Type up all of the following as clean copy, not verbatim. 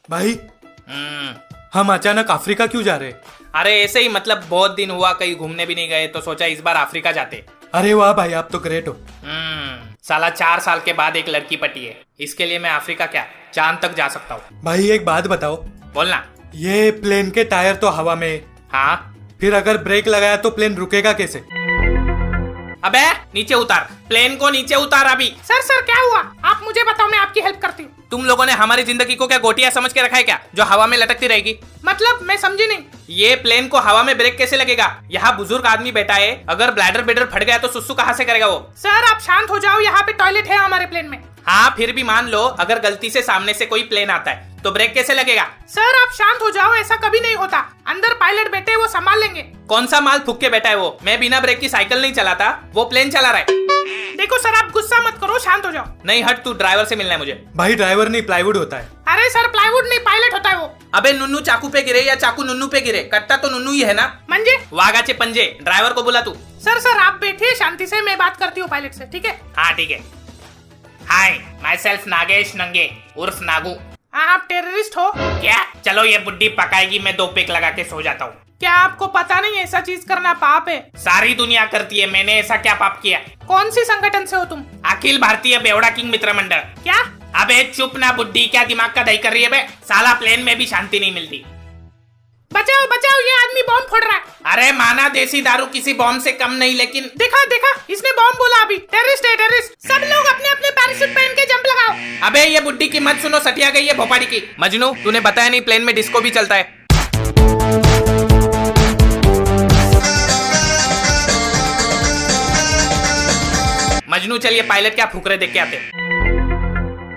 भाई हम अचानक अफ्रीका क्यों जा रहे? अरे ऐसे ही, मतलब बहुत दिन हुआ कहीं घूमने भी नहीं गए तो सोचा इस बार अफ्रीका जाते। अरे वाह भाई, आप तो ग्रेट हो। साला 4 साल के बाद एक लड़की पटी है, इसके लिए मैं अफ्रीका क्या चांद तक जा सकता हूँ। भाई एक बात बताओ। बोलना। ये प्लेन के टायर तो हवा में, हाँ फिर अगर ब्रेक लगाया तो प्लेन रुकेगा कैसे? अबे नीचे उतार, प्लेन को नीचे उतार अभी। सर क्या हुआ? आप मुझे बताओ, मैं आपकी हेल्प करती हूँ। तुम लोगों ने हमारी जिंदगी को क्या गोटिया समझ के रखा है क्या, जो हवा में लटकती रहेगी? मतलब मैं समझी नहीं। ये प्लेन को हवा में ब्रेक कैसे लगेगा? यहाँ बुजुर्ग आदमी बैठा है, अगर ब्लैडर बेडर फट गया तो सुसु कहाँ से करेगा वो? सर आप शांत हो जाओ, यहाँ पे टॉयलेट है हमारे प्लेन में। हाँ फिर भी मान लो अगर गलती से सामने से कोई प्लेन आता है तो ब्रेक कैसे लगेगा? सर आप शांत हो जाओ, ऐसा कभी नहीं होता। अंदर पायलट बैठे हैं, वो संभाल लेंगे। कौन सा माल फूक के बैठा है वो? मैं बिना ब्रेक की साइकिल नहीं चलाता, वो प्लेन चला रहा है। देखो सर आप गुस्सा मत करो, शांत हो जाओ। नहीं हट, तू ड्राइवर से मिलना है मुझे। भाई ड्राइवर नहीं, प्लाईवुड होता है। अरे सर प्लाईवुड नहीं, पायलट होता है वो। अबे नुन्नू चाकू पे गिरे या चाकू नुन्नू पे गिरे, कट्टा तो नुन्नू ही है ना। मंजे वागाचे पंजे, ड्राइवर को बुला तू। सर आप बैठिए शांति से, मैं बात करती हूँ पायलट से, ठीक है? हाँ ठीक है। हाय माई सेल्फ नागेश नंगे उर्फ नागू। आप टेररिस्ट हो क्या? चलो ये बुड्ढी पकाएगी, मैं 2 पेक लगा के सो जाता हूँ। क्या आपको पता नहीं ऐसा चीज करना पाप है? सारी दुनिया करती है, मैंने ऐसा क्या पाप किया? कौन सी संगठन से हो तुम? अखिल भारतीय बेवड़ा किंग मित्र मंडल। क्या? अबे चुप ना बुड्ढी, क्या दिमाग का दही कर रही है बे? साला प्लेन में भी शांति नहीं मिलती। बचाओ, ये आदमी बॉम्ब फोड़ रहा है। अरे माना देसी दारू किसी बॉम्ब से कम नहीं, लेकिन देखा इसने बॉम्ब बोला अभी। टेररिस्ट है टेररिस्ट। सब लोग अपने अपने पैराशूट पहन के जंप लगाओ। अबे ये बुड्ढी की मत सुनो, सटिया गई है भोपाड़ी की। मजनू तूने बताया नहीं प्लेन में डिस्को भी चलता है। मजनू चलिए पायलट क्या फुकरे देख के आते।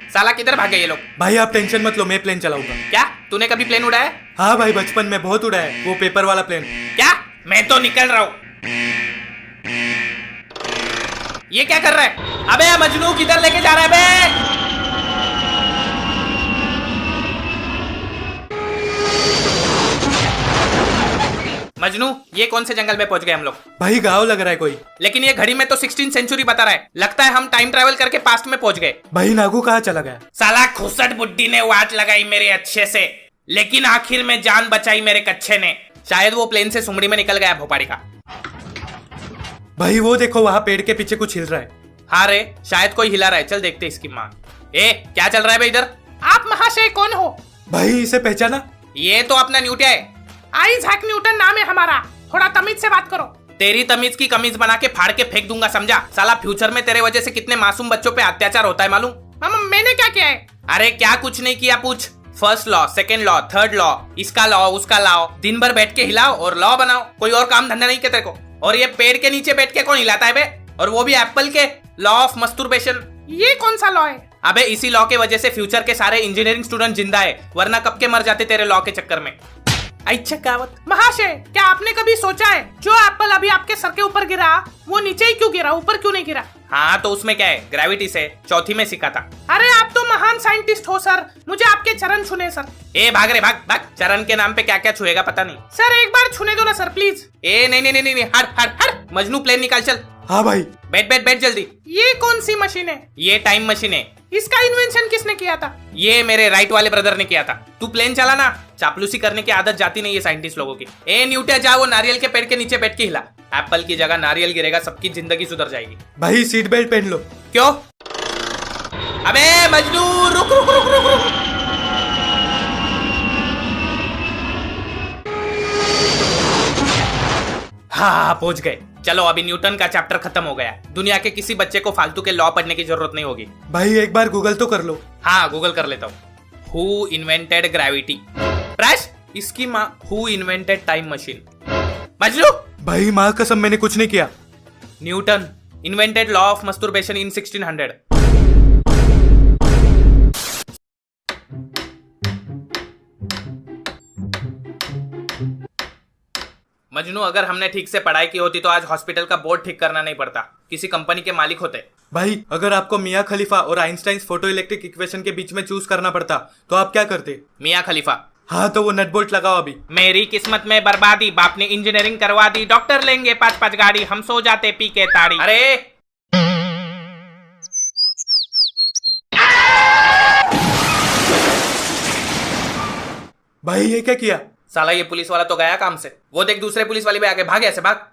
साला किधर भागे ये लोग? भाई आप टेंशन मत लो, मैं प्लेन चलाऊंगा। क्या तूने कभी प्लेन उड़ाया? हाँ भाई बचपन में बहुत उड़ाया है, वो पेपर वाला प्लेन। क्या? मैं तो निकल रहा हूँ। ये क्या कर रहा है? अबे मजनू किधर लेके जा रहा है बे? मजनू ये कौन से जंगल में पहुंच गए हम लोग? भाई गाँव लग रहा है कोई। लेकिन ये घड़ी में तो 16th सेंचुरी बता रहा है, लगता है हम टाइम ट्रेवल करके पास्ट में पहुंच गए। भाई नागू कहाँ चला गया? साला खुसट बुड्ढी ने वाट लगाई मेरे अच्छे से, लेकिन आखिर में जान बचाई मेरे कच्चे ने। शायद वो प्लेन से सुमड़ी में निकल गया भोपाड़ी का। भाई वो देखो वहाँ पेड़ के पीछे कुछ हिल रहा है। हाँ रे शायद कोई हिला रहा है, चल देखते इसकी माँ। ए क्या चल रहा है भाई इधर? आप महाशय कौन हो? भाई इसे पहचाना? ये तो अपना न्यूटिया है। आइजैक न्यूटन नाम है हमारा, थोड़ा तमीज से बात करो। तेरी तमीज की कमीज बना के फाड़ के फेंक दूंगा, समझा? साला फ्यूचर में तेरे वजह से कितने मासूम बच्चों पे अत्याचार होता है मालूम? मामा मैंने क्या किया है? अरे क्या कुछ नहीं किया, पूछ। First law, second law, third law, इसका लॉ उसका लॉ, दिन भर बैठ के हिलाओ और लॉ बनाओ, कोई और काम धंधा नहीं क्या तेरे को? और ये पेड़ के नीचे बैठ के कौन हिलाता है बे? और वो भी एप्पल के लॉ ऑफ मस्टरबेशन। ये कौन सा लॉ है? अबे इसी लॉ के वजह से फ्यूचर के सारे इंजीनियरिंग स्टूडेंट जिंदा है, वरना कब के मर जाते तेरे लॉ के चक्कर में। अच्छा कावत। महाशय क्या आपने कभी सोचा है जो एप्पल अभी आपके सर के ऊपर गिरा वो नीचे ही क्यों गिरा, ऊपर क्यों नहीं गिरा? हाँ तो उसमें क्या है, ग्रेविटी से। चौथी में सीखा था। अरे आप तो महान साइंटिस्ट हो सर, मुझे आपके चरण छूने सर। ए भाग रे भाग भाग, चरण के नाम पे क्या क्या छुएगा पता नहीं। सर एक बार छूने दो ना सर प्लीज। ए नहीं, हट हट हट। मजनू प्लेन निकाल चल। हाँ भाई। बैठ जल्दी। ये कौन सी मशीन है? ये टाइम मशीन है। इसका इन्वेंशन किसने किया था? ये मेरे राइट वाले ब्रदर ने किया था। तू प्लेन चला ना, चापलूसी करने की आदत जाती नहीं है साइंटिस्ट लोगों की। ए न्यूटन जा वो नारियल के पेड़ के नीचे बैठ के हिला, एप्पल की जगह नारियल गिरेगा, सबकी जिंदगी सुधर जाएगी। भाई सीट बेल्ट पहन लो। क्यों? अबे मजनू रुक रुक रुक रुक रुक। हाँ पहुंच गए। चलो अभी न्यूटन का चैप्टर खत्म हो गया, दुनिया के किसी बच्चे को फालतू के लॉ पढ़ने की जरूरत नहीं होगी। भाई एक बार गूगल तो कर लो। हाँ गूगल कर लेता हूँ। Who invented gravity? प्रश इसकी माँ who invented time machine? Majnu भाई माँ कसम मैंने कुछ नहीं किया। Newton invented law of masturbation in 1600। Majnu अगर हमने ठीक से पढ़ाई की होती तो आज हॉस्पिटल का बोर्ड ठीक करना नहीं पड़ता, किसी कंपनी के मालिक होते। भाई अगर आपको मियाँ खलीफा और आइंस्टाइन फोटो इलेक्ट्रिक इक्वेशन के बीच में चूज करना पड़ता तो आप क्या करते? मियाँ खलीफा। हाँ तो वो नट बोल्ट लगाओ अभी। मेरी किस्मत में बर्बादी, बाप ने इंजीनियरिंग करवा दी, डॉक्टर लेंगे 5-5 गाड़ी, हम सो जाते पी के ताड़ी। अरे भाई ये क्या किया? साला ये पुलिस वाला तो गया काम से। वो देख दूसरे पुलिस वाले भी आगे, भाग ऐसे भाग।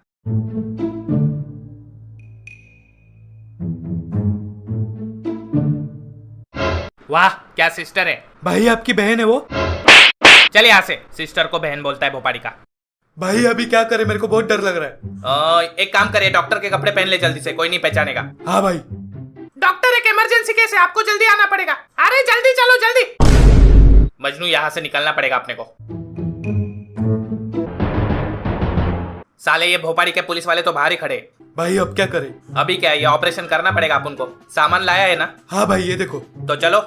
वाह क्या सिस्टर है। भाई आपकी बहन है वो? चल यहाँ से। सिस्टर को बहन बोलता है भोपाड़ी का। भाई अभी क्या करे, मेरे को बहुत डर लग रहा है। एक काम करे, डॉक्टर के कपड़े पहन ले जल्दी से, कोई नहीं पहचानेगा। हाँ भाई। डॉक्टर एक इमरजेंसी केस है, आपको जल्दी आना पड़ेगा। अरे जल्दी चलो जल्दी। मजनू यहाँ से निकलना पड़ेगा अपने को। साले ये भोपाड़ी के पुलिस वाले तो बाहर ही खड़े। भाई अब क्या करे? अभी क्या, ये ऑपरेशन करना पड़ेगा अपन को। सामान लाया है ना? हाँ भाई ये देखो। तो चलो।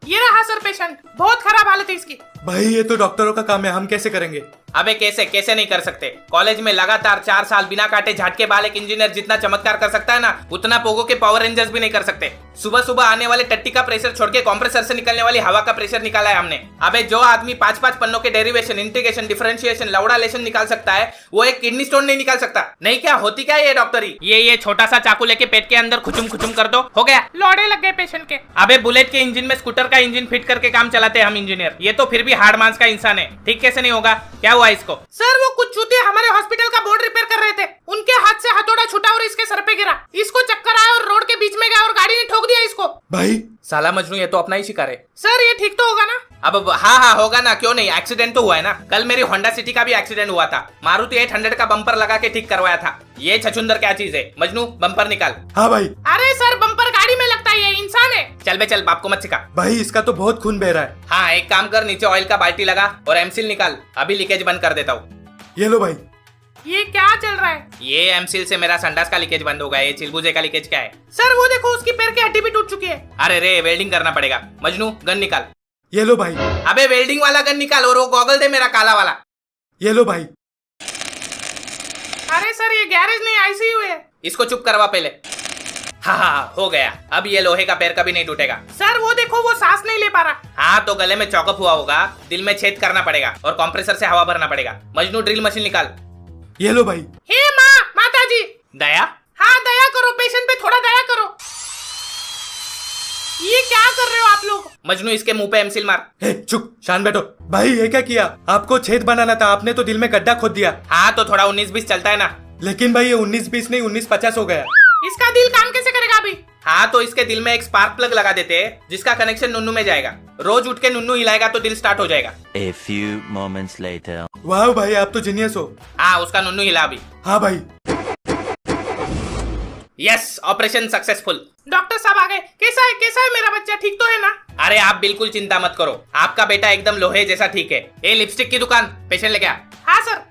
ये रहा सर पेशेंट, बहुत खराब हालत है इसकी। भाई ये तो डॉक्टरों का काम है, हम कैसे करेंगे? अबे कैसे कैसे नहीं कर सकते। कॉलेज में लगातार 4 साल बिना काटे झाटके बाल एक इंजीनियर जितना चमत्कार कर सकता है ना, उतना पोगो के पावर रेंजर्स भी नहीं कर सकते। सुबह सुबह आने वाले टट्टी का प्रेशर छोड़ के कंप्रेसर से निकलने वाली हवा का प्रेशर निकाला है हमने। अबे जो आदमी 5-5 पन्नों के डेरिवेशन, इंटीग्रेशन, डिफरेंशिएशन, लौड़ालेशन निकाल सकता है, वो एक किडनी स्टोन नहीं निकाल सकता। नहीं क्या होती क्या ये डॉक्टरी? ये छोटा सा चाकू लेके पेट के अंदर खुचुम खुचुम कर दो, हो गया। लौड़े लग गए पेशेंट के। अबे बुलेट के इंजन में स्कूटर का इंजन फिट करके काम चलाते हैं हम इंजीनियर। ये तो फिर भी हार्ड मांस का इंसान है, ठीक कैसे नहीं होगा? क्या हुआ इसको? सर वो कुछ चूते हमारे हॉस्पिटल का बोर्ड रिपेयर कर रहे थे, उनके हाथ से हथौड़ा छूटा और इसके सर पे गिरा। इसको चक्कर आया और रोड के बीच में गया और गाड़ी ने ठोक दिया इसको। भाई साला मजनू ये तो अपना ही शिकार है। सर ये ठीक तो होगा ना? अब हाँ होगा ना, क्यों नहीं। एक्सीडेंट तो हुआ है ना। कल मेरी होंडा सिटी का भी एक्सीडेंट हुआ था। मारुति 800 का बम्पर लगा के ठीक करवाया था। ये छछुंदर क्या चीज है? मजनू बम्पर निकाल। हाँ भाई। अरे सर बम्पर गाड़ी में लगता है, ये इंसान है। चल बे चल, बाप को मत सिखा। भाई इसका तो बहुत खून बह रहा है। हाँ एक काम कर, नीचे ऑयल का बाल्टी लगा और एमसील निकाल। अभी लीकेज बंद कर देता हूँ। ये लो भाई। ये क्या चल रहा है? ये एमसील से मेरा संडास का लीकेज बंद हो गया। ये चिलबुजे का लीकेज क्या है? सर वो देखो, उसकी पैर की हड्डी भी टूट चुकी है। अरे रे वेल्डिंग करना पड़ेगा। मजनू गन निकाल। ये लो भाई। अबे वेल्डिंग वाला गन निकाल और वो गॉगल दे मेरा काला वाला। ये लो भाई। अरे सर ये गैरेज नहीं, आईसीयू है। इसको चुप करवा पहले। हाँ हो गया। अब ये लोहे का पैर कभी नहीं टूटेगा। सर वो देखो, वो सांस नहीं ले पा रहा। हाँ तो गले में चौकअप हुआ होगा, दिल में छेद करना पड़ेगा और कंप्रेसर से हवा भरना पड़ेगा। मजनू ड्रिल मशीन निकाल। ये लो भाई। हे माँ, माता जी। दया। हाँ दया करो, पेशेंट पे थोड़ा दया करो। ये क्या कर रहे हो आप लोग? मजनू इसके मुंह पे एमसील मार। हे चुप, शान बैठो। भाई ये क्या किया? आपको छेद बनाना था, आपने तो दिल में गड्ढा खोद दिया। हाँ तो थोड़ा 19-20 चलता है ना। लेकिन भाई ये 19-20 नहीं 19-50 हो गया। इसका दिल काम कैसे करेगा अभी? हाँ तो इसके दिल में एक स्पार्क प्लग लगा देते हैं, जिसका कनेक्शन नुन्नू में जाएगा। रोज उठ के नुन्नू हिलाएगा तो दिल स्टार्ट हो जाएगा। A few moments later. वाह भाई आप तो जीनियस हो। हाँ उसका नुन्नू हिला अभी। हाँ भाई। Yes operation successful. डॉक्टर साहब आ गए। कैसा है मेरा बच्चा, ठीक तो है ना? अरे आप बिल्कुल चिंता मत करो, आपका बेटा एकदम लोहे जैसा ठीक है। ये लिपस्टिक की दुकान, पेशेंट लेके आ। हाँ सर।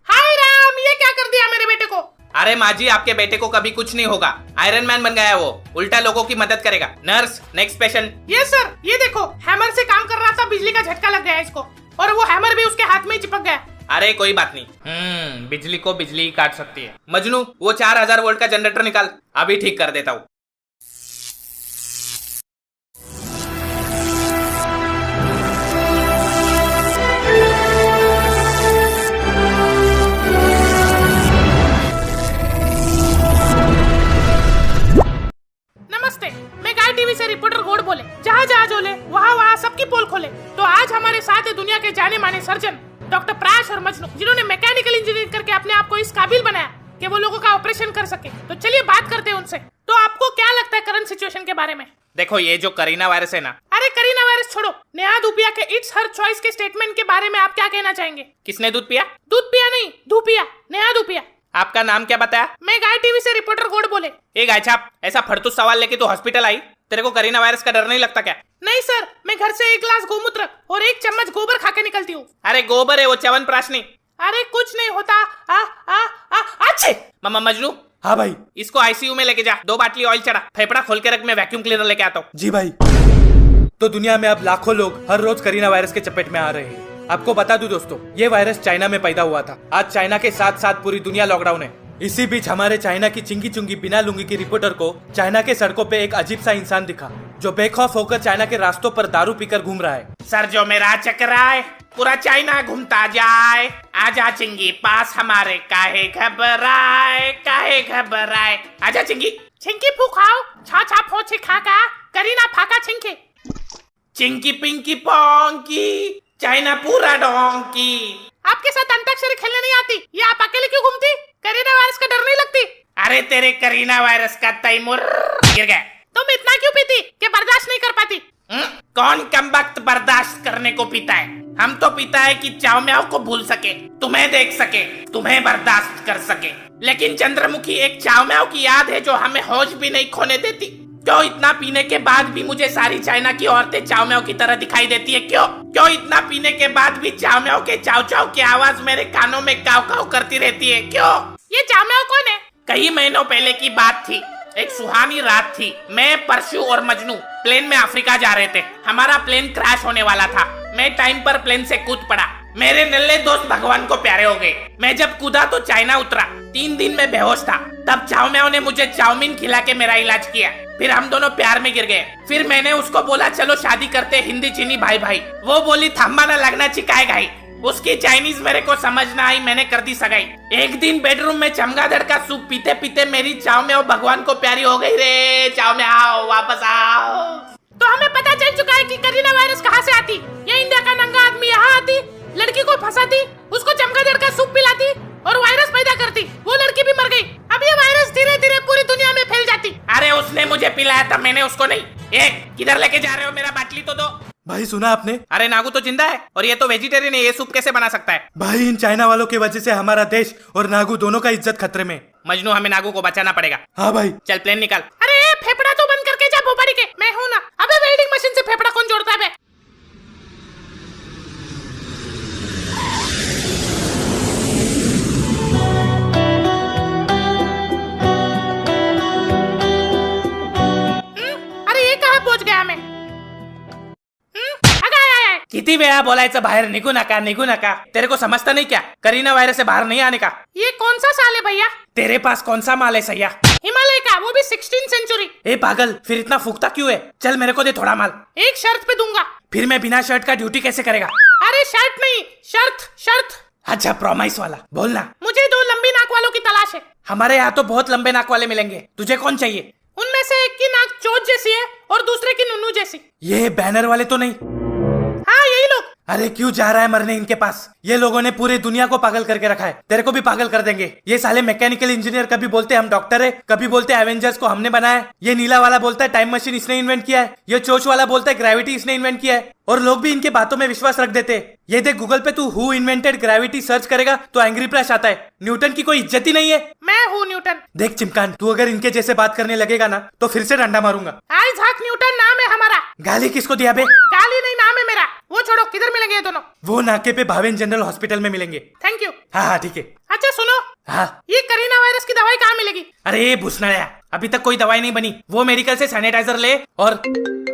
हाय राम, ये क्या कर दिया मेरे बेटे को? अरे माँ जी आपके बेटे को कभी कुछ नहीं होगा, आयरन मैन बन गया वो, उल्टा लोगों की मदद करेगा। Nurse next patient. ये सर, ये देखो हैमर से काम कर रहा था, बिजली का झटका लग गया इसको और वो हैमर भी उसके हाथ में ही चिपक गया। अरे कोई बात नहीं, बिजली को बिजली ही काट सकती है। मजनू वो 4000 वोल्ट का जनरेटर निकाल, अभी ठीक कर देता हूँ। नमस्ते, मैं गाय टीवी से रिपोर्टर गोड बोले। जहाँ जहाँ जोले वहाँ सबकी पोल खोले। तो आज हमारे साथ है दुनिया के जाने माने सर्जन डॉक्टर प्राश और मजनू, जिन्होंने मैकेनिकल इंजीनियरिंग करके अपने आप को इस काबिल बनाया कि वो लोगों का ऑपरेशन कर सके। तो चलिए बात करते हैं उनसे। तो आपको क्या लगता है करंट सिचुएशन के बारे में? देखो ये जो करीना वायरस है ना। अरे करीना वायरस छोड़ो, नेहा धूपिया के इट्स हर चॉइस के स्टेटमेंट के बारे में आप क्या कहना चाहेंगे? किसने दूध पिया? दूध पिया नहीं, धूपिया, नेहा धूपिया। आपका नाम क्या बताया? मैं गाय टीवी से रिपोर्टर गोड बोले। ए गाय छाप, ऐसा फड़तूस सवाल लेके तो हॉस्पिटल आई, तेरे को करीना वायरस का डर नहीं लगता क्या? नहीं सर, मैं घर से 1 गिलास गोमूत्र और 1 चम्मच गोबर खा के निकलती हूँ। अरे गोबर है वो, च्यवनप्राश नहीं। अरे कुछ नहीं होता। अच्छे मामा मजनू। हाँ भाई। इसको आईसीयू में लेके जा, 2 बाटली ऑयल चढ़ा, फेफड़ा खोल के रख, मैं वैक्यूम क्लीनर लेके आता हूँ। जी भाई। तो दुनिया में अब लाखों लोग हर रोज करीना वायरस के चपेट में आ रहे हैं। आपको बता दूं दोस्तों, ये वायरस चाइना में पैदा हुआ था। आज चाइना के साथ साथ पूरी दुनिया लॉकडाउन है। इसी बीच हमारे चाइना की चिंगी चुंगी बिना लुंगी की रिपोर्टर को चाइना के सड़कों पे एक अजीब सा इंसान दिखा, जो बेखौफ होकर चाइना के रास्तों पर दारू पीकर घूम रहा है। सर जो मेरा चकराए पूरा चाइना घूमता जाए, आजा चिंगी पास हमारे, काहे घबराए, आजा चिंगी। छिंकी फूकाओ, छा छा फोछे खाका, करीना फाका छिंके। चिंकी पिंकी पोंकी, चाइना पूरा डोंकी। आपके साथ अंताक्षरी खेलने नहीं आती, ये आप अकेले क्यों घूमती? कोरोना वायरस का डर नहीं लगती? अरे तेरे करीना वायरस का तैमूर गिर गया। तुम इतना क्यों पीती कि बर्दाश्त नहीं कर पाती? कौन कमबख्त बर्दाश्त करने को पीता है? हम तो पीता है कि चाव म्याव को भूल सके, तुम्हें देख सके, तुम्हें बर्दाश्त कर सके। लेकिन चंद्रमुखी, एक चाव म्याव की याद है जो हमें होश भी नहीं खोने देती। क्यों इतना पीने के बाद भी मुझे सारी चाइना की औरतें चाव म्याव की तरह दिखाई देती है? क्यों इतना पीने के बाद भी चाव म्याव के चाव चाव की आवाज मेरे कानों में काव काव करती रहती है? क्यों? ये चाव म्याव कौन है? कई महीनों पहले की बात थी। एक सुहानी रात थी। मैं, परशु और मजनू प्लेन में अफ्रीका जा रहे थे। हमारा प्लेन क्रैश होने वाला था। मैं टाइम पर प्लेन से कूद पड़ा। मेरे नल्ले दोस्त भगवान को प्यारे हो गए। मैं जब कूदा तो चाइना उतरा। 3 दिन में बेहोश था। तब चाव म्याव ने मुझे चाउमीन खिला के मेरा इलाज किया। फिर हम दोनों प्यार में गिर गए। फिर मैंने उसको बोला चलो शादी करते, हिंदी चीनी भाई भाई। वो बोली थम्बा ना लगना चिकाए गाई। उसकी चाइनीज मेरे को समझ ना आई, मैंने कर दी सगाई। एक दिन बेडरूम में चमगादड़ का सूप पीते पीते मेरी चाव म्याव भगवान को प्यारी हो गई रे। चाव म्याव वापस आओ। तो हमें पता चल चुका है कि कोरोना वायरस कहाँ से आती। ये इंडिया का नंगा आदमी यहाँ आती, लड़की को फंसाती, उसको चमगादड़ का सूप पिलाती और वायरस पैदा करती। वो लड़की भी मर गई। अब ये वायरस धीरे धीरे पूरी दुनिया में फैल जाती। अरे उसने मुझे पिलाया था, मैंने उसको नहीं। किधर लेके जा रहे हो? मेरा बाटली तो दो। भाई सुना आपने? अरे नागू तो जिंदा है और ये तो वेजिटेरियन है, ये सूप कैसे बना सकता है? भाई इन चाइना वालों की वजह से हमारा देश और नागू दोनों का इज्जत खतरे में। मजनू, हमें नागू को बचाना पड़ेगा। हाँ भाई। चल प्लेन निकाल। अरे फेफड़ा तो बंद करके जा भोपाड़ी के। मैं हूँ ना। अबे वेल्डिंग मशीन से फेफड़ा कौन जोड़ता है बे? अरे ये कहाँ पहुँच गया मैं? किती वेळा बोलायचं बाहेर निघू नका, निघू नका। तेरे को समझता नहीं क्या? करीना वायरस से बाहर नहीं आने का। ये कौन सा साल है भैया? तेरे पास कौन सा माल है सैया? हिमालय का, वो भी 16th सेंचुरी। ए पागल, फिर इतना फूकता क्यों है? चल मेरे को दे थोड़ा माल। एक शर्त पे दूंगा। फिर मैं बिना शर्ट का ड्यूटी कैसे करेगा? अरे शर्ट नहीं, शर्त शर्त। अच्छा प्रॉमिस वाला बोलना। मुझे 2 लंबी नाक वालों की तलाश है। हमारे यहाँ तो बहुत लंबे नाक वाले मिलेंगे। तुझे कौन चाहिए? उनमें से एक की नाक चोट जैसी है और दूसरे की नुन्नू जैसी। ये बैनर वाले तो नहीं? हाँ यही लोग। अरे क्यों जा रहा है मरने इनके पास? ये लोगों ने पूरी दुनिया को पागल करके रखा है। तेरे को भी पागल कर देंगे। ये साले मैकेनिकल इंजीनियर कभी बोलते हम डॉक्टर है, कभी बोलते एवेंजर्स को हमने बनाया है। ये नीला वाला बोलता है टाइम मशीन इसने इन्वेंट किया है। ये चोच वाला बोलता है ग्रेविटी इसने इन्वेंट किया है। और लोग भी इनके बातों में विश्वास रख देते हैं। ये देख गूगल पे तू हु इन्वेंटेड ग्रेविटी सर्च करेगा तो एंग्री फ्लैश आता है। न्यूटन की कोई इज्जत ही नहीं है। मैं हूँ न्यूटन। देख चिमकान, तू अगर इनके जैसे बात करने लगेगा ना तो फिर से डंडा मारूंगा। आइजैक न्यूटन नाम है हमारा। गाली किसको दिया बे? गाली नहीं, नाम है मेरा। वो छोड़ो, किधर मिलेंगे ये दोनों? वो नाके पे भावेन जनरल हॉस्पिटल में मिलेंगे। Thank you. हाँ हाँ ठीक है। अच्छा सुनो, हाँ। ये कोरोना वायरस की दवाई कहाँ मिलेगी? अरे भूसनाया, अभी तक कोई दवाई नहीं बनी। वो मेडिकल से सैनिटाइजर ले और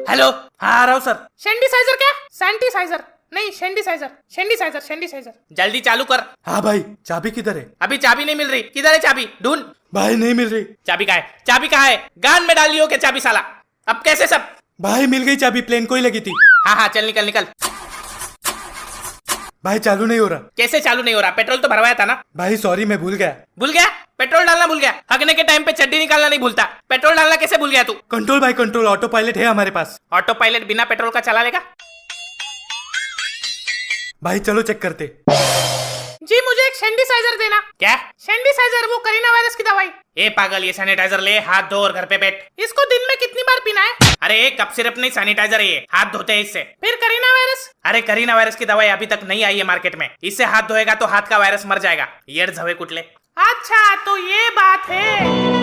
हेलो। हाँ आ रहा हूँ सर। सैनिटाइजर क्या? सैनिटाइजर नहीं, सैनिटाइजर सैनिटाइजर सैनिटाइजर। जल्दी चालू कर। हाँ भाई, चाबी किधर है? अभी चाबी नहीं मिल रही। किधर है चाबी? ढूंढ। भाई नहीं मिल रही। चाबी कहाँ है? चाबी कहाँ है? गान में डाली हो क्या चाबी साला? अब कैसे सब? भाई मिल गई चाबी, प्लेन को ही लगी थी। हाँ हाँ चल निकल निकल। भाई चालू नहीं हो रहा। कैसे चालू नहीं हो रहा? पेट्रोल तो भरवाया था ना। भाई सॉरी मैं भूल गया। भूल गया? पेट्रोल डालना भूल गया? हगने के टाइम पे चड्डी निकालना नहीं भूलता। पेट्रोल डालना कैसे भूल गया तू? कंट्रोल भाई कंट्रोल, ऑटो पायलट है हमारे पास। ऑटो पायलट बिना पेट्रोल का चला लेगा? भाई चलो चेक करते। जी मुझे एक सैनिटाइजर देना। क्या? सैनिटाइजर, वो कोरोना वायरस की दवाई। ए पागल, ये सैनिटाइजर ले, हाथ धो और घर पे बैठ। इसको दिन में कितनी बार पीना है? अरे कप सिरप नहीं, सैनिटाइजर है ये। हाथ धोते हैं इससे। फिर कोरोना वायरस? अरे कोरोना वायरस की दवाई अभी तक नहीं आई है मार्केट में। इससे हाथ धोएगा तो हाथ का वायरस मर जाएगा। येड़ झवे कुटले। अच्छा तो ये बात है।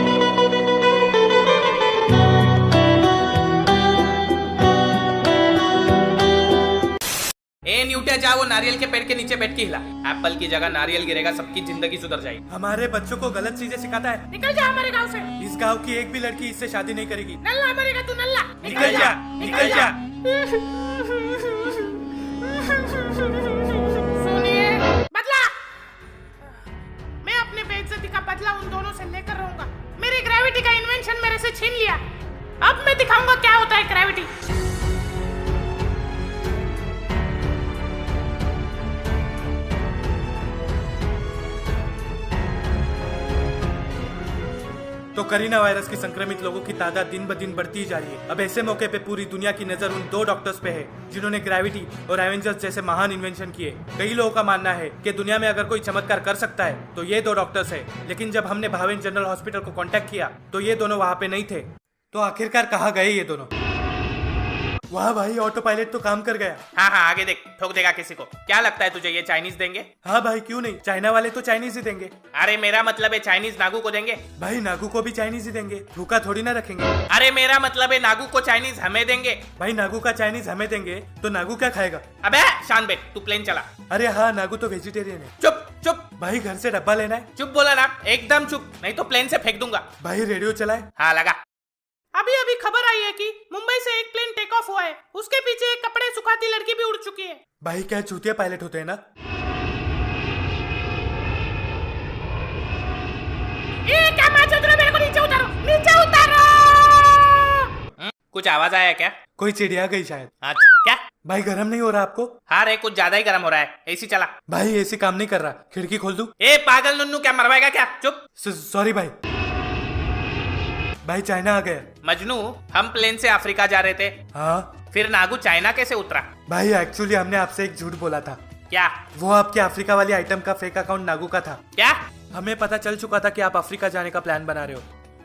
ए न्यूटन जा, वो नारियल के पेड़ के नीचे बैठ के हिला। एप्पल की जगह नारियल गिरेगा, सबकी जिंदगी सुधर जाएगी। हमारे बच्चों को गलत चीजें सिखाता है। निकल जा हमारे गांव से। इस गांव की एक भी लड़की इससे शादी नहीं करेगी। नल्ला मरेगा तू, नल्ला। निकल जा, निकल जा। सुनिए, बदला। मैं अपने बेइज्जती का बदला उन दोनों से लेकर रहूंगा। मेरी ग्रेविटी का इन्वेंशन मेरे से छीन लिया। अब मैं दिखाऊंगा क्या होता है ग्रेविटी। तो करीना वायरस की संक्रमित लोगों की तादाद दिन ब दिन बढ़ती जा रही है। अब ऐसे मौके पे पूरी दुनिया की नजर उन 2 डॉक्टर्स पे है जिन्होंने ग्रेविटी और एवेंजर्स जैसे महान इन्वेंशन किए। कई लोगों का मानना है कि दुनिया में अगर कोई चमत्कार कर सकता है तो ये 2 डॉक्टर्स है, लेकिन जब हमने भावेन जनरल हॉस्पिटल को कांटेक्ट किया तो ये दोनों वहाँ पे नहीं थे। तो आखिरकार कहाँ गए ये दोनों? वाह भाई, ऑटो पायलट तो काम कर गया। हाँ हाँ, आगे देख, ठोक देगा किसी को। क्या लगता है तुझे, ये चाइनीज देंगे? हाँ भाई, क्यों नहीं, चाइना वाले तो चाइनीज ही देंगे। अरे मेरा मतलब है चाइनीज नागू को देंगे। भाई नागू को भी चाइनीज ही देंगे, भूखा थोड़ी ना रखेंगे। अरे मेरा मतलब है नागू को चाइनीज हमें देंगे। भाई नागू का चाइनीज हमें देंगे तो नागू क्या खाएगा? अबे शान बेट, तू प्लेन चला। अरे हाँ, नागू तो वेजिटेरियन है। चुप चुप भाई घर से डब्बा लेना है। चुप बोला ना, एकदम चुप, नहीं तो प्लेन से फेंक दूंगा। भाई रेडियो चलाए। हाँ लगा। अभी अभी खबर आई है कि मुंबई से एक प्लेन टेक ऑफ हुआ है, उसके पीछे एक कपड़े सुखाती लड़की भी उड़ चुकी है। भाई क्या चूतिया पायलट होते हैं ना। ये क्या मार रहे हो? मेरे को नीचे उतारो, नीचे उतारो। कुछ आवाज आया क्या? कोई चिड़िया गई शायद। अच्छा, क्या? भाई गरम नहीं हो रहा आपको? हाँ रे, कुछ ज्यादा ही गर्म हो रहा है। एसी चला। भाई एसी काम नहीं कर रहा, खिड़की खोल दूं? ए पागल नुन्नू, क्या मरवाएगा क्या? चुप। सॉरी भाई। भाई चाइना आ गया। मजनू, हम प्लेन से अफ्रीका जा रहे थे, हाँ फिर नागू चाइना कैसे उतरा? भाई एक्चुअली हमने आपसे एक झूठ बोला था। क्या? वो आपके अफ्रीका वाली आइटम का फेक अकाउंट नागू का था। क्या? हमें पता चल चुका था कि आप अफ्रीका जाने का प्लान बना रहे हो,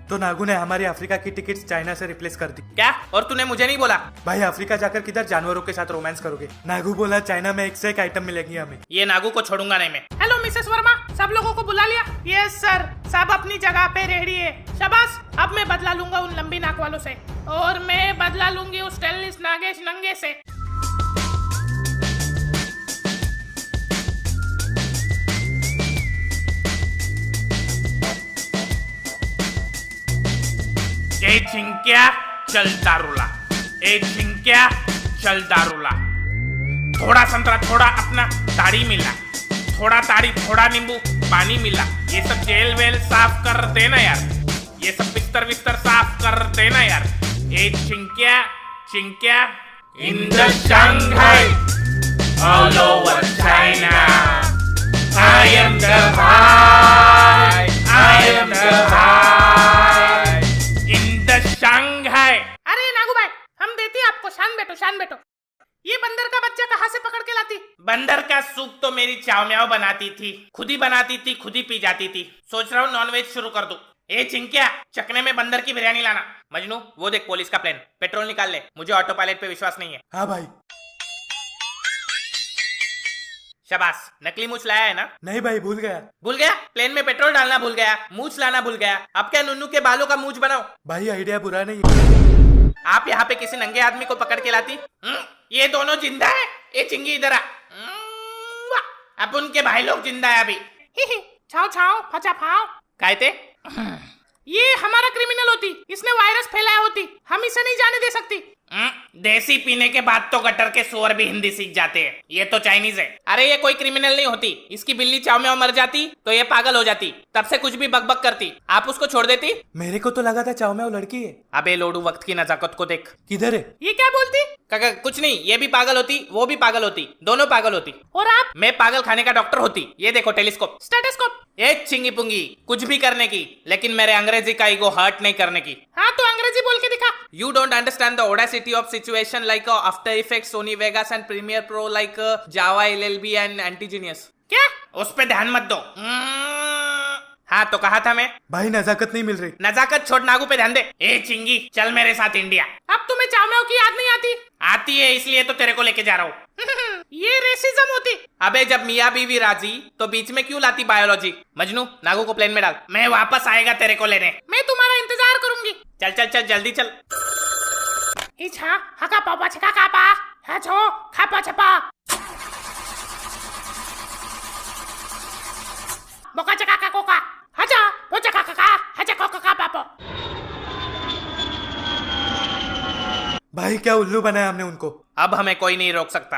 तो नागू ने हमारी अफ्रीका की टिकट्स चाइना से रिप्लेस कर दी। क्या? और तूने मुझे नहीं बोला? भाई अफ्रीका जाकर किधर जानवरों के साथ रोमांस करोगे? नागू बोला चाइना में एक से एक आइटम मिलेगी हमें। ये नागू को छोड़ूंगा नहीं मैं। हेलो मिसेस वर्मा, सब लोगों को बुला लिया? यस सर, सब अपनी जगह पे रेडी है। शाबाश, अब मैं बदला लूंगा उन लंबी नाक वालों से, और मैं बदला लूंगी उस टेनिस नागेश नंगे से। ए चिंक्या चल दारूला, ए चिंक्या चल दारूला। थोड़ा संतरा, थोड़ा अपना ताड़ी मिला, थोड़ा ताड़ी, थोड़ा नींबू पानी मिला। ये सब जेल वेल साफ कर देना यार, ये सब बिस्तर विस्तर साफ कर देना यार। ए चिंक्या चिंक्या in the Shanghai all over China, I am the भाई, आई एम द भाई इन द शंघाई। अरे नागू भाई, हम देते आपको, शान बैठो शान बैठो। ये बंदर का बच्चा कहाँ से पकड़ के लाती? बंदर का सूप तो मेरी चाव म्याव बनाती थी, खुद ही बनाती थी, खुद ही पी जाती थी। सोच रहा हूँ नॉनवेज शुरू कर दूं। ए चिंकिया, चकने में बंदर की बिरयानी लाना। मजनू, वो देख पुलिस का प्लेन, पेट्रोल निकाल ले, मुझे ऑटो पायलट पे विश्वास नहीं है। हाँ भाई। शाबाश, नकली मूछ लाया है ना? नहीं भाई, भूल गया। भूल गया? प्लेन में पेट्रोल डालना भूल गया, मूछ लाना भूल गया। अब क्या नुन्नू के बालों का मूछ बनाओ? भाई आइडिया बुरा नहीं है। आप यहाँ पे किसी नंगे आदमी को पकड़ के लाती? ये दोनों जिंदा है। ए चिंगी इधर आ। अब उनके भाई लोग जिंदा है अभी। छाओ छाओ फचा फाओ। कहते ये हमारा क्रिमिनल होती, इसने वायरस फैलाया होती, हम इसे नहीं जाने दे सकती। देसी पीने के बाद तो गटर के सुअर भी हिंदी सीख जाते हैं। ये तो चाइनीज है। अरे ये कोई क्रिमिनल नहीं होती, इसकी बिल्ली चाव में मर जाती तो ये पागल हो जाती, तब से कुछ भी बकबक करती, आप उसको छोड़ देती? मेरे को तो लगा था चाव में वो लड़की है। अबे लोडू, वक्त की नजाकत को देख। किधर है? ये क्या बोलती? काका कुछ नहीं, ये भी पागल होती, वो भी पागल होती, दोनों पागल होती। और आप? मैं पागल खाने का डॉक्टर होती। ये देखो टेलीस्कोप, स्टेथोस्कोप। ये चिंगी पुंगी कुछ भी करने की, लेकिन मेरे अंग्रेजी का ईगो हर्ट नहीं करने की। हाँ तो अंग्रेजी बोल के दिखा। You don't understand the audacity of situation like After Effects, Sony Vegas and Premiere Pro like Java, LLB and Antigenius। क्या? उस पे ध्यान मत दो। हाँ तो कहा था मैं? भाई नजाकत नहीं मिल रही। नजाकत छोड़, नागू पे ध्यान दे। ए चिंगी, चल मेरे साथ इंडिया। अब तुम्हें चावमेव की याद नहीं आती? आती है, इसलिए तो तेरे को लेके जा रहा हूँ। ये रेसिज्म होती। अबे जब मियाँ बीवी राजी तो बीच में क्यों लाती बायोलॉजी? मजनू, नागू को प्लेन में डाल, मैं वापस आएगा तेरे को लेने। मैं तुम्हारा इंतजार करूंगी। चल चल चल, जल्दी चल। इच्छा हका पापा छका कापा है छो खापा छपा बोका चका का कोका हजा वो चका का हजा कोका का पापा। भाई क्या उल्लू बनाया हमने उनको। अब हमें कोई नहीं रोक सकता।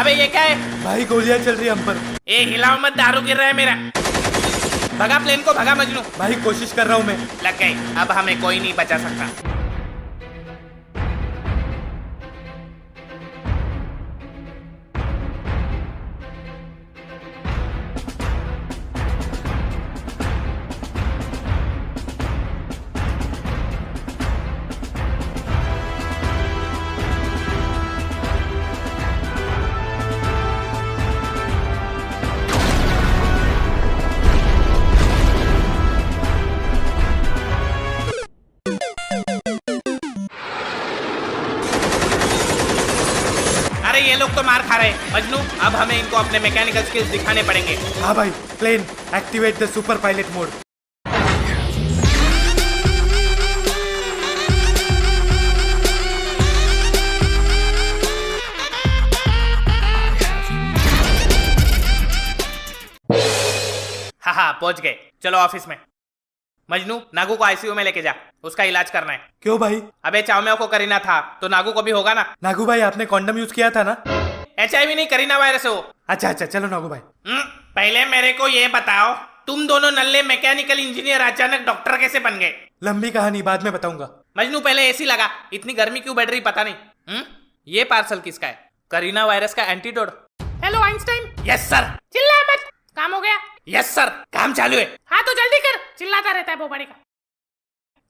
अबे ये क्या है? भाई गोलियां चल रही हम पर। ए हिलाओ मत, दारू गिर रहा है मेरा। भगा प्लेन को, भगा मजनू। भाई कोशिश कर रहा हूँ मैं। लग गई, अब हमें कोई नहीं बचा सकता। खा रहे हैं। मजनू, अब हमें इनको अपने मैकेनिकल स्किल्स दिखाने पड़ेंगे। हाँ भाई, plane activate the super pilot mode. हाँ, पहुंच गए। चलो ऑफिस में। मजनू, नागू को आईसीयू में लेके जा, उसका इलाज करना है। क्यों भाई? अबे चावम्याओ को करीना था तो नागू को भी होगा ना। नागू भाई, आपने कॉन्डम यूज किया था ना? HIV नहीं, करीना वायरस है वो। अच्छा अच्छा, चलो नागू भाई। पहले मेरे को ये बताओ, तुम दोनों नल्ले मैकेनिकल इंजीनियर अचानक डॉक्टर कैसे बन गए? लंबी कहानी, बाद में बताऊंगा। मजनू, पहले एसी लगा, इतनी गर्मी क्यों बढ़ रही पता नहीं। ये पार्सल किसका है? करीना वायरस का antidote. Hello Einstein. Yes sir. चिल्ला मत, काम हो गया? यस सर, काम चालू है। हाँ तो जल्दी कर, चिल्लाता रहता है बोबाड़ी का।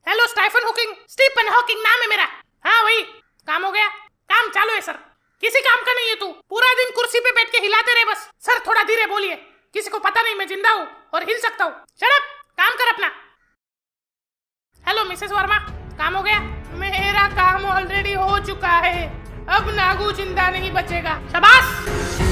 Hello Stephen Hawking. Stephen Hawking नाम है मेरा। हाँ वही, काम हो गया? काम चालू है सर। किसी काम का नहीं है तू, पूरा दिन कुर्सी पे बैठ के हिलाते रहे बस। सर थोड़ा धीरे बोलिए, किसी को पता नहीं मैं जिंदा हूँ और हिल सकता हूँ। शट अप, काम कर अपना। हेलो मिसेस वर्मा, काम हो गया? मेरा काम ऑलरेडी हो चुका है, अब नागू जिंदा नहीं बचेगा। शाबाश।